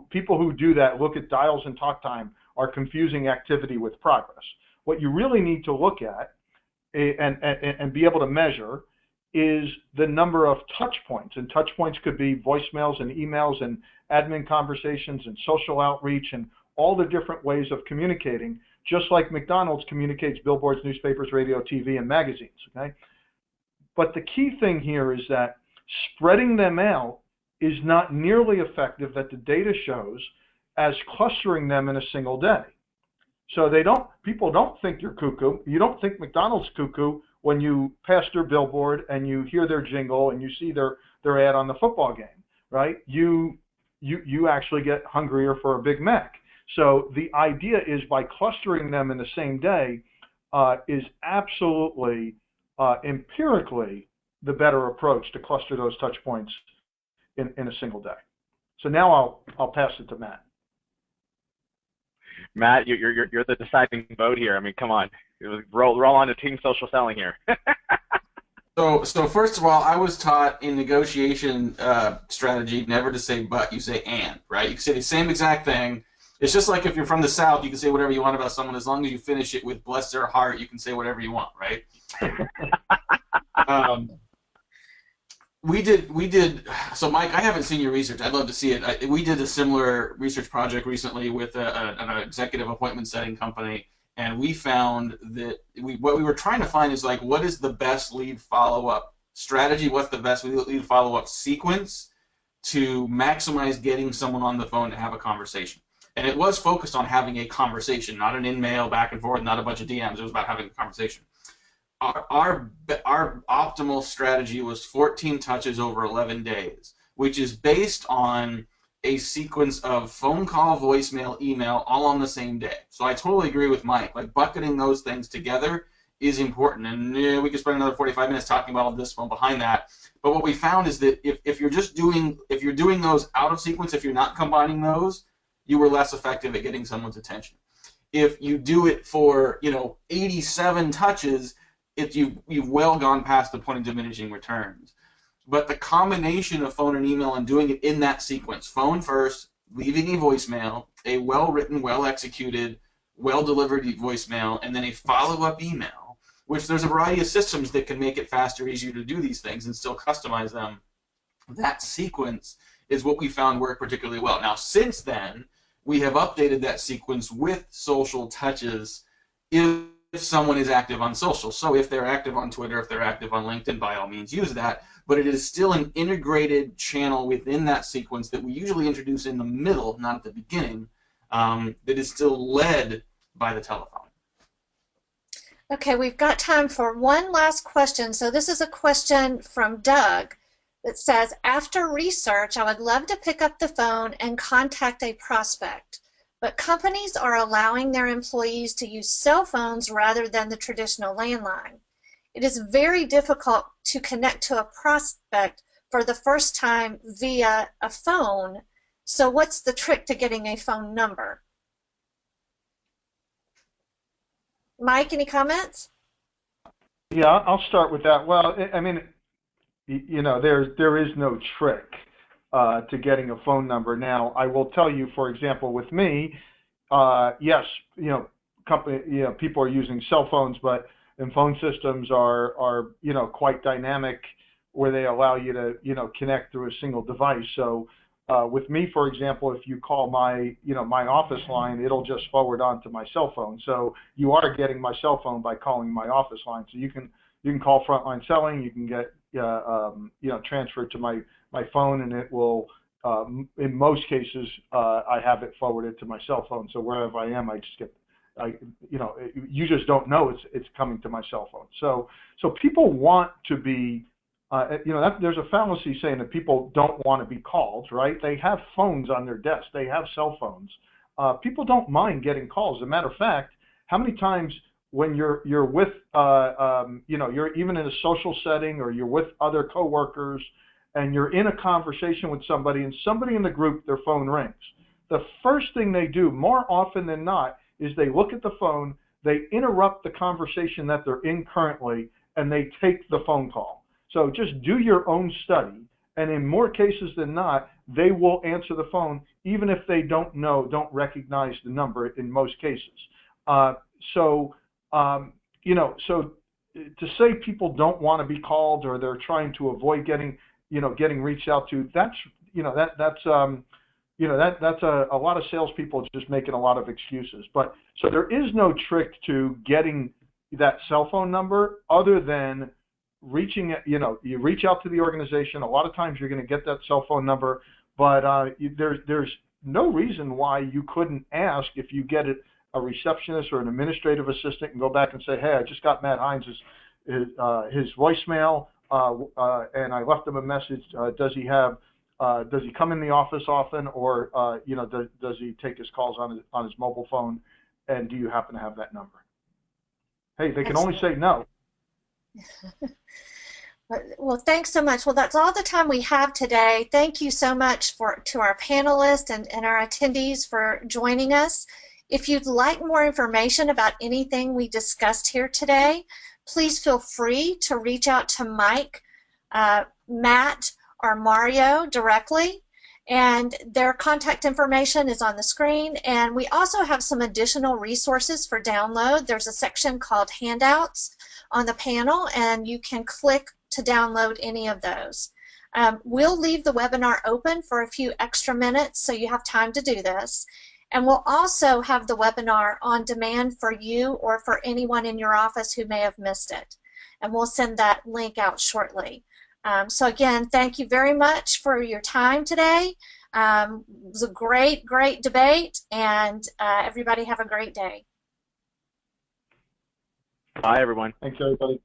people who do that, look at dials and talk time, are confusing activity with progress. What you really need to look at and be able to measure is the number of touch points. And touch points could be voicemails and emails and admin conversations and social outreach and all the different ways of communicating, just like McDonald's communicates billboards, newspapers, radio, TV, and magazines, okay? But the key thing here is that spreading them out is not nearly effective that the data shows as clustering them in a single day. So people don't think you're cuckoo. You don't think McDonald's cuckoo when you pass their billboard and you hear their jingle and you see their ad on the football game, right? You actually get hungrier for a Big Mac. So the idea is by clustering them in the same day is absolutely empirically the better approach to cluster those touch points in a single day. So now I'll pass it to Matt.
Matt, you're the deciding vote here. I mean, come on, roll on to team social selling here.
So first of all, I was taught in negotiation strategy never to say but, you say and, right? You can say the same exact thing. It's just like if you're from the South, you can say whatever you want about someone. As long as you finish it with bless their heart, you can say whatever you want, right? We did. So Mike, I haven't seen your research. I'd love to see it. We did a similar research project recently with an executive appointment setting company, and we found that what we were trying to find is like, what is the best lead follow-up strategy? What's the best lead follow-up sequence to maximize getting someone on the phone to have a conversation? And it was focused on having a conversation, not an in-mail back and forth, not a bunch of DMs. It was about having a conversation. Our optimal strategy was 14 touches over 11 days, which is based on a sequence of phone call, voicemail, email, all on the same day. So I totally agree with Mike. Like, bucketing those things together is important. And we could spend another 45 minutes talking about all this one behind that. But what we found is that if you're doing those out of sequence, if you're not combining those, you were less effective at getting someone's attention. If you do it for 87 touches, you've well gone past the point of diminishing returns. But the combination of phone and email and doing it in that sequence, phone first, leaving a voicemail, a well-written, well-executed, well-delivered voicemail, and then a follow-up email, which there's a variety of systems that can make it faster, easier to do these things and still customize them. That sequence is what we found worked particularly well. Now, since then, we have updated that sequence with social touches if someone is active on social. So if they're active on Twitter, if they're active on LinkedIn, by all means use that. But it is still an integrated channel within that sequence that we usually introduce in the middle, not at the beginning, that is still led by the telephone.
Okay, we've got time for one last question. So this is a question from Doug that says, after research, I would love to pick up the phone and contact a prospect, but companies are allowing their employees to use cell phones rather than the traditional landline. It is very difficult to connect to a prospect for the first time via a phone. So what's the trick to getting a phone number? Mike, any comments?
Yeah, I'll start with that. Well, I mean, there is no trick to getting a phone number. Now, I will tell you, for example, with me, yes, people are using cell phones, and phone systems are quite dynamic, where they allow you to connect through a single device. So with me, for example, if you call my office line, it'll just forward on to my cell phone. So you are getting my cell phone by calling my office line. So you can call Frontline Selling. You can get transferred to my phone, and it will, in most cases, I have it forwarded to my cell phone. So wherever I am, I just get, you just don't know it's coming to my cell phone. So people want to be, there's a fallacy saying that people don't want to be called, right? They have phones on their desk. They have cell phones. People don't mind getting calls. As a matter of fact, how many times when you're with, you're even in a social setting or you're with other coworkers and you're in a conversation with somebody and somebody in the group, their phone rings. The first thing they do, more often than not, is they look at the phone, they interrupt the conversation that they're in currently, and they take the phone call. So just do your own study, and in more cases than not, they will answer the phone, even if they don't recognize the number in most cases. So to say people don't want to be called or they're trying to avoid getting reached out to, that's a lot of salespeople just making a lot of excuses. But so there is no trick to getting that cell phone number other than reaching, you reach out to the organization. A lot of times you're going to get that cell phone number, but there's no reason why you couldn't ask if you get a receptionist or an administrative assistant and go back and say, hey, I just got Matt Heinz his voicemail, and I left him a message. Does he come in the office often, or does he take his calls on his mobile phone? And do you happen to have that number? Hey, they can only say no.
Well, thanks so much. Well, that's all the time we have today. Thank you so much to our panelists and our attendees for joining us. If you'd like more information about anything we discussed here today, please feel free to reach out to Mike, Matt, or Mario directly. And their contact information is on the screen. And we also have some additional resources for download. There's a section called Handouts on the panel, and you can click to download any of those. We'll leave the webinar open for a few extra minutes so you have time to do this. And we'll also have the webinar on demand for you or for anyone in your office who may have missed it. And we'll send that link out shortly. So again, thank you very much for your time today. It was a great, great debate, and everybody have a great day.
Bye, everyone.
Thanks, everybody.